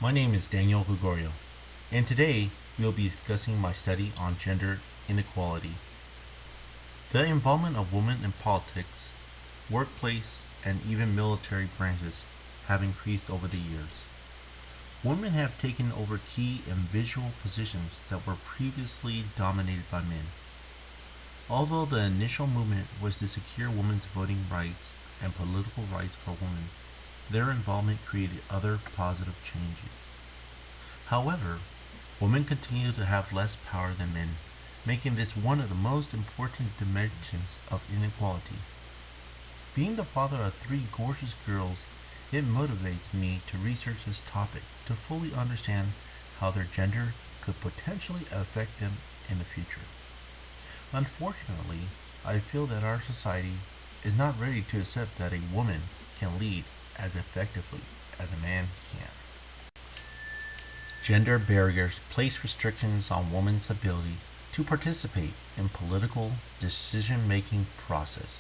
My name is Daniel Hugorio, and today we will be discussing my study on gender inequality. The involvement of women in politics, workplace, and even military branches have increased over the years. Women have taken over key and visual positions that were previously dominated by men. Although the initial movement was to secure women's voting rights and political rights for women, their involvement created other positive changes. However, women continue to have less power than men, making this one of the most important dimensions of inequality. Being the father of three gorgeous girls, it motivates me to research this topic to fully understand how their gender could potentially affect them in the future. Unfortunately, I feel that our society is not ready to accept that a woman can lead as effectively as a man can. Gender barriers place restrictions on women's ability to participate in political decision-making process.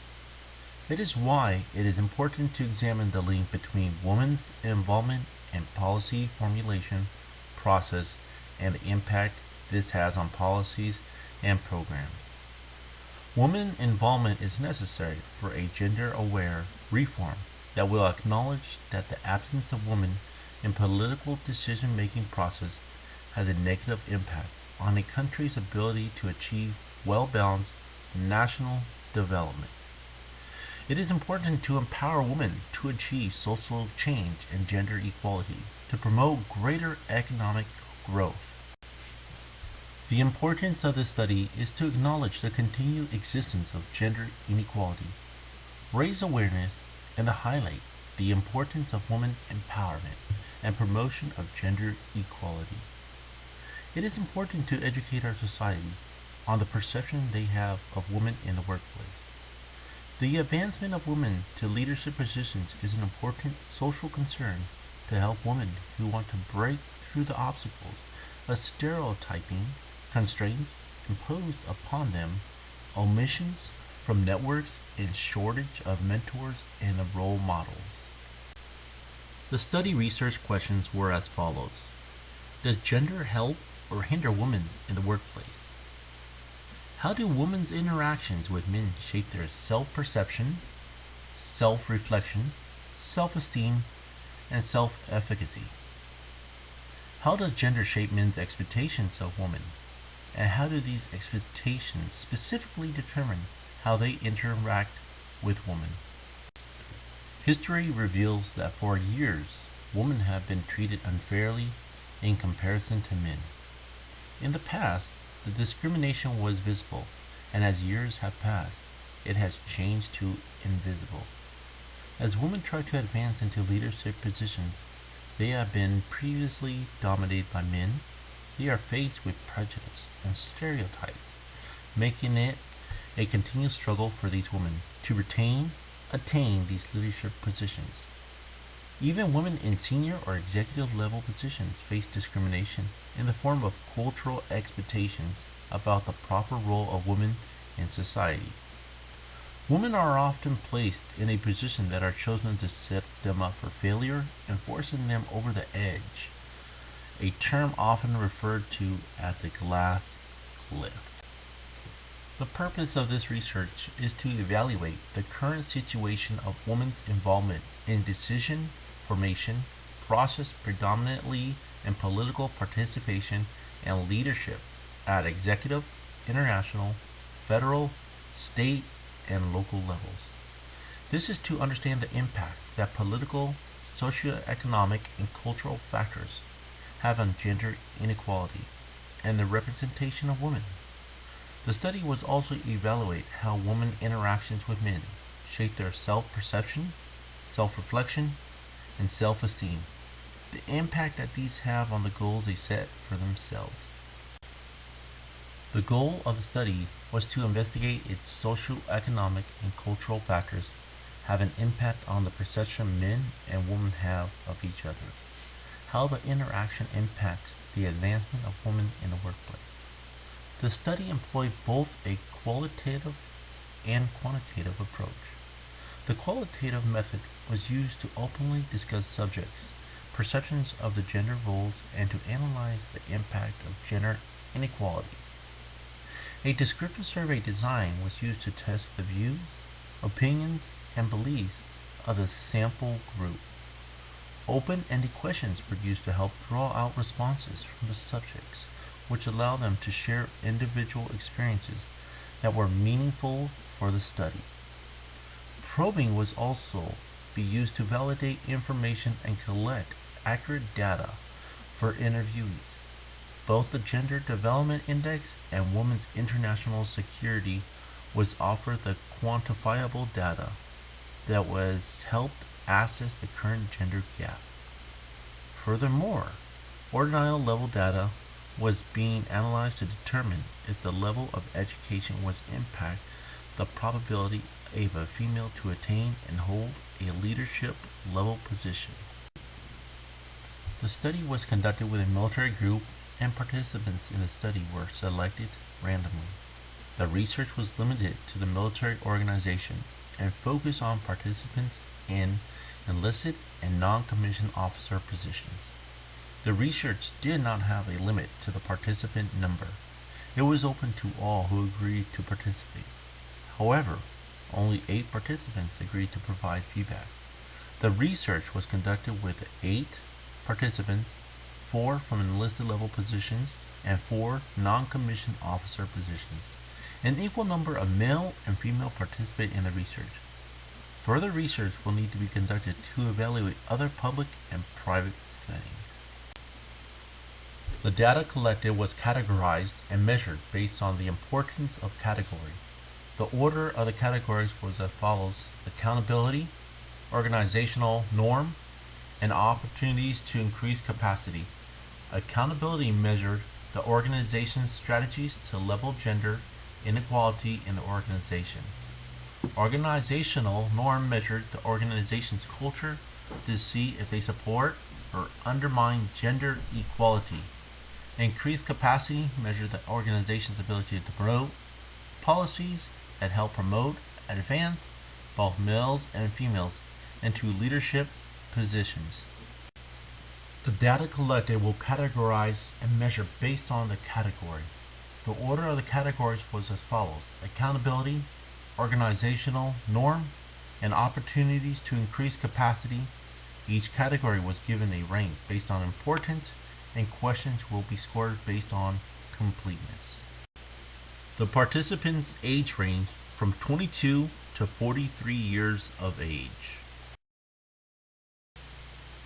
It is why it is important to examine the link between women's involvement in policy formulation process and the impact this has on policies and programs. Women involvement is necessary for a gender-aware reform that will acknowledge that the absence of women in political decision-making process has a negative impact on a country's ability to achieve well-balanced national development. It is important to empower women to achieve social change and gender equality to promote greater economic growth. The importance of this study is to acknowledge the continued existence of gender inequality, raise awareness, and to highlight the importance of women empowerment and promotion of gender equality. It is important to educate our society on the perception they have of women in the workplace. The advancement of women to leadership positions is an important social concern to help women who want to break through the obstacles of stereotyping, constraints imposed upon them, omissions from networks, and shortage of mentors and of role models. The study research questions were as follows. Does gender help or hinder women in the workplace? How do women's interactions with men shape their self-perception, self-reflection, self-esteem, and self-efficacy? How does gender shape men's expectations of women? And how do these expectations specifically determine how they interact with women? History reveals that for years, women have been treated unfairly in comparison to men. In the past, the discrimination was visible, and as years have passed, it has changed to invisible. As women try to advance into leadership positions, they have been previously dominated by men. They are faced with prejudice and stereotypes, making it a continuous struggle for these women to attain these leadership positions. Even women in senior or executive level positions face discrimination in the form of cultural expectations about the proper role of women in society. Women are often placed in a position that are chosen to set them up for failure and forcing them over the edge, a term often referred to as the glass cliff. The purpose of this research is to evaluate the current situation of women's involvement in decision formation process predominantly in political participation and leadership at executive, international, federal, state, and local levels. This is to understand the impact that political, socioeconomic, and cultural factors have on gender inequality and the representation of women. The study was also to evaluate how women interactions with men shape their self-perception, self-reflection, and self-esteem, the impact that these have on the goals they set for themselves. The goal of the study was to investigate its socio-economic and cultural factors have an impact on the perception men and women have of each other, how the interaction impacts the advancement of women in the workplace. The study employed both a qualitative and quantitative approach. The qualitative method was used to openly discuss subjects perceptions of the gender roles and to analyze the impact of gender inequalities. A descriptive survey design was used to test the views, opinions, and beliefs of the sample group. Open-ended questions were used to help draw out responses from the subjects, which allowed them to share individual experiences that were meaningful for the study. Probing was also be used to validate information and collect accurate data for interviewees. Both the Gender Development Index and Women's International Security was offered the quantifiable data that was helped assess the current gender gap. Furthermore, ordinal level data was being analyzed to determine if the level of education was impact the probability of a female to attain and hold a leadership level position. The study was conducted with a military group and participants in the study were selected randomly. The research was limited to the military organization and focused on participants in enlisted and non-commissioned officer positions. The research did not have a limit to the participant number. It was open to all who agreed to participate. However, only 8 participants agreed to provide feedback. The research was conducted with 8 participants, 4 from enlisted level positions and 4 non-commissioned officer positions. An equal number of male and female participate in the research. Further research will need to be conducted to evaluate other public and private settings. The data collected was categorized and measured based on the importance of category. The order of the categories was as follows: accountability, organizational norm, and opportunities to increase capacity. Accountability measured the organization's strategies to level gender inequality in the organization. Organizational norm measured the organization's culture to see if they support or undermine gender equality. Increased capacity measured the organization's ability to promote policies that help promote and advance both males and females into leadership positions. The data collected will categorize and measure based on the category. The order of the categories was as follows: accountability, organizational norm, and opportunities to increase capacity. Each category was given a rank based on importance, and questions will be scored based on completeness. The participants' age ranged from 22 to 43 years of age.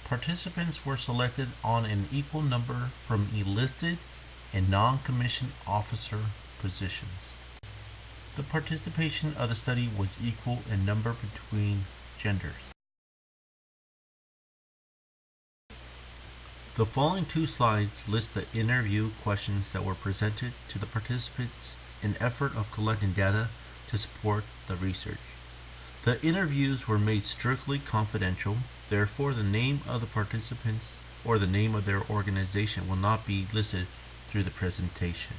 Participants were selected on an equal number from enlisted and non-commissioned officer positions. The participation of the study was equal in number between genders. The following 2 slides list the interview questions that were presented to the participants in effort of collecting data to support the research. The interviews were made strictly confidential, therefore the name of the participants or the name of their organization will not be listed through the presentation.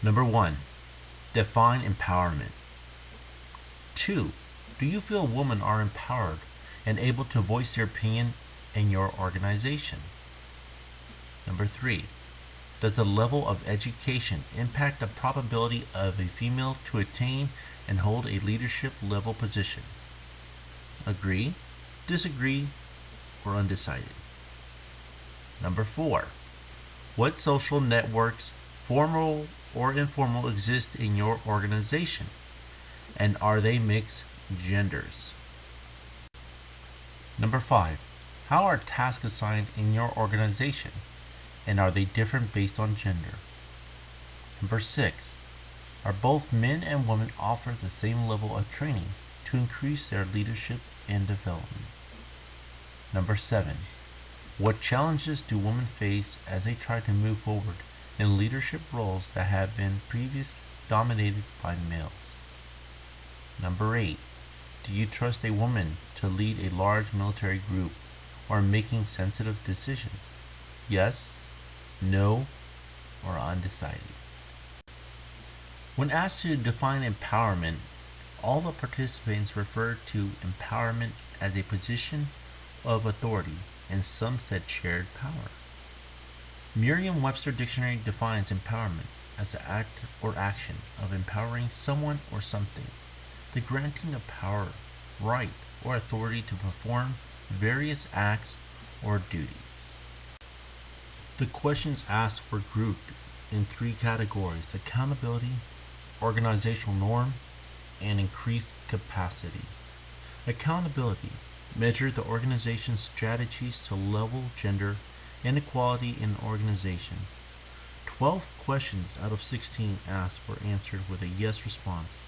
Number 1. Define empowerment. 2. Do you feel women are empowered and able to voice their opinion in your organization? Number 3. Does the level of education impact the probability of a female to attain and hold a leadership level position? Agree, disagree, or undecided? Number 4. What social networks, formal or informal, exist in your organization? And are they mixed genders? Number 5. How are tasks assigned in your organization? And are they different based on gender? Number 6. Are both men and women offered the same level of training to increase their leadership and development? Number 7. What challenges do women face as they try to move forward in leadership roles that have been previously dominated by males? Number 8. Do you trust a woman to lead a large military group or making sensitive decisions? Yes, no, or undecided? When asked to define empowerment, all the participants referred to empowerment as a position of authority, and some said shared power. Merriam-Webster Dictionary defines empowerment as the act or action of empowering someone or something, the granting of power, right, or authority to perform various acts or duties. The questions asked were grouped in three categories: accountability, organizational norm, and increased capacity. Accountability measured the organization's strategies to level gender inequality in the organization. 12 questions out of 16 asked were answered with a yes response,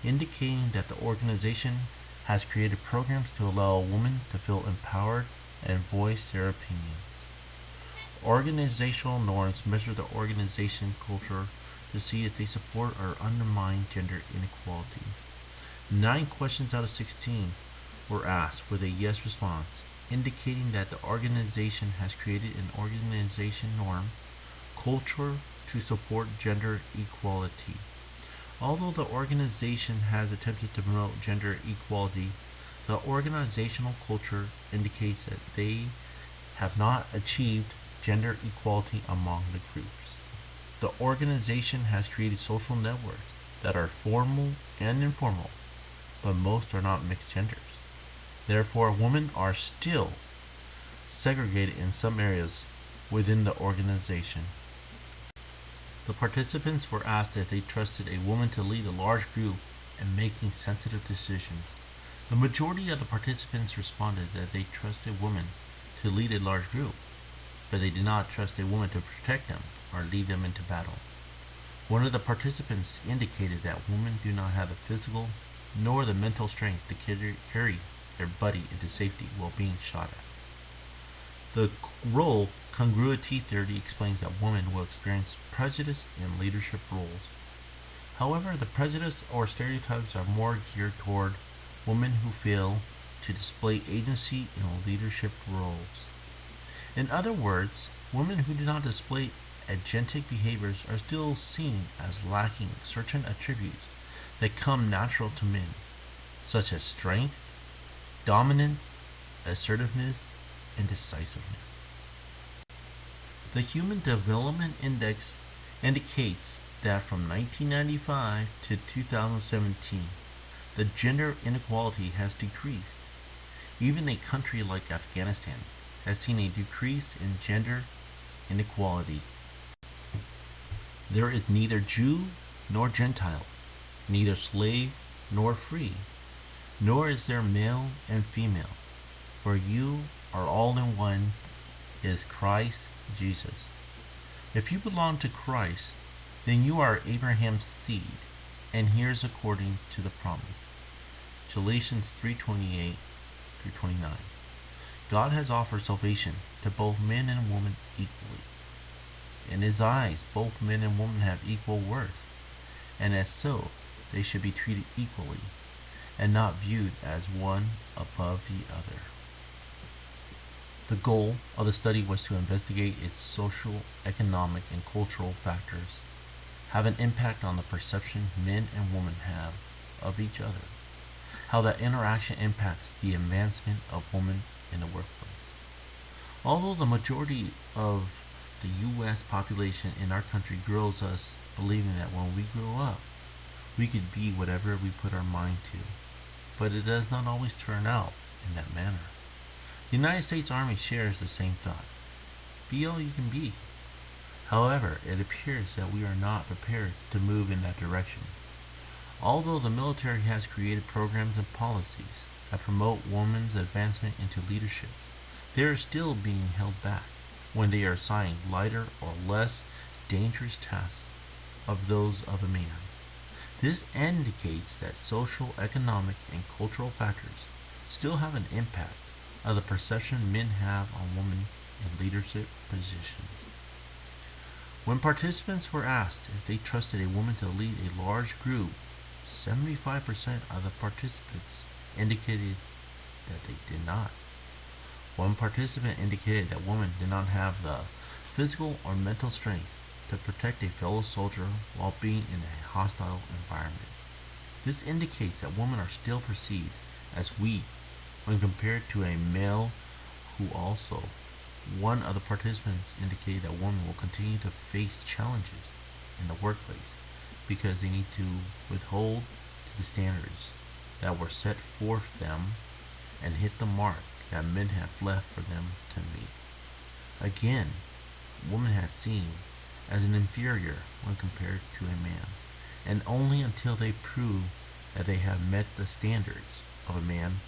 indicating that the organization has created programs to allow women to feel empowered and voice their opinions. Organizational norms measure the organization culture to see if they support or undermine gender inequality. 9 questions out of 16 were asked with a yes response, indicating that the organization has created an organization norm culture to support gender equality. Although the organization has attempted to promote gender equality, the organizational culture indicates that they have not achieved gender equality among the groups. The organization has created social networks that are formal and informal, but most are not mixed genders. Therefore, women are still segregated in some areas within the organization. The participants were asked if they trusted a woman to lead a large group in making sensitive decisions. The majority of the participants responded that they trusted women to lead a large group, but they did not trust a woman to protect them or lead them into battle. One of the participants indicated that women do not have the physical nor the mental strength to carry their buddy into safety while being shot at. The role congruity theory explains that women will experience prejudice in leadership roles. However, the prejudice or stereotypes are more geared toward women who fail to display agency in leadership roles. In other words, women who do not display agentic behaviors are still seen as lacking certain attributes that come natural to men, such as strength, dominance, assertiveness, and decisiveness. The Human Development Index indicates that from 1995 to 2017, the gender inequality has decreased. Even a country like Afghanistan has seen a decrease in gender inequality. There is neither Jew nor Gentile, neither slave nor free, nor is there male and female, for you are all in one is Christ Jesus. If you belong to Christ, then you are Abraham's seed, and heirs according to the promise. Galatians 3:28 through 29. God has offered salvation to both men and women equally. In his eyes, both men and women have equal worth, and as so, they should be treated equally, and not viewed as one above the other. The goal of the study was to investigate its social, economic, and cultural factors have an impact on the perception men and women have of each other, how that interaction impacts the advancement of women in the workplace. Although the majority of the U.S. population in our country grows us believing that when we grow up, we could be whatever we put our mind to, but it does not always turn out in that manner. The United States Army shares the same thought. Be all you can be. However, it appears that we are not prepared to move in that direction. Although the military has created programs and policies that promote women's advancement into leadership, they are still being held back when they are assigned lighter or less dangerous tasks of those of a man. This indicates that social, economic, and cultural factors still have an impact of the perception men have on women in leadership positions. When participants were asked if they trusted a woman to lead a large group, 75% of the participants indicated that they did not. One participant indicated that women did not have the physical or mental strength to protect a fellow soldier while being in a hostile environment. This indicates that women are still perceived as weak when compared to a male who also, one of the participants indicated that women will continue to face challenges in the workplace because they need to withhold to the standards that were set forth them and hit the mark that men have left for them to meet. Again, women are seen as an inferior when compared to a man, and only until they prove that they have met the standards of a man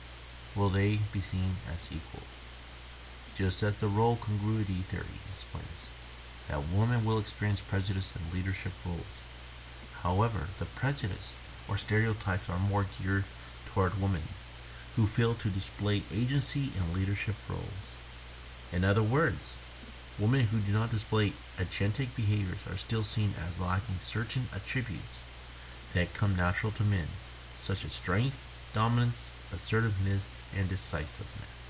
will they be seen as equal. Just as the role congruity theory explains, that women will experience prejudice in leadership roles. However, the prejudice or stereotypes are more geared toward women who fail to display agency in leadership roles. In other words, women who do not display agentic behaviors are still seen as lacking certain attributes that come natural to men, such as strength, dominance, assertiveness, and decisiveness.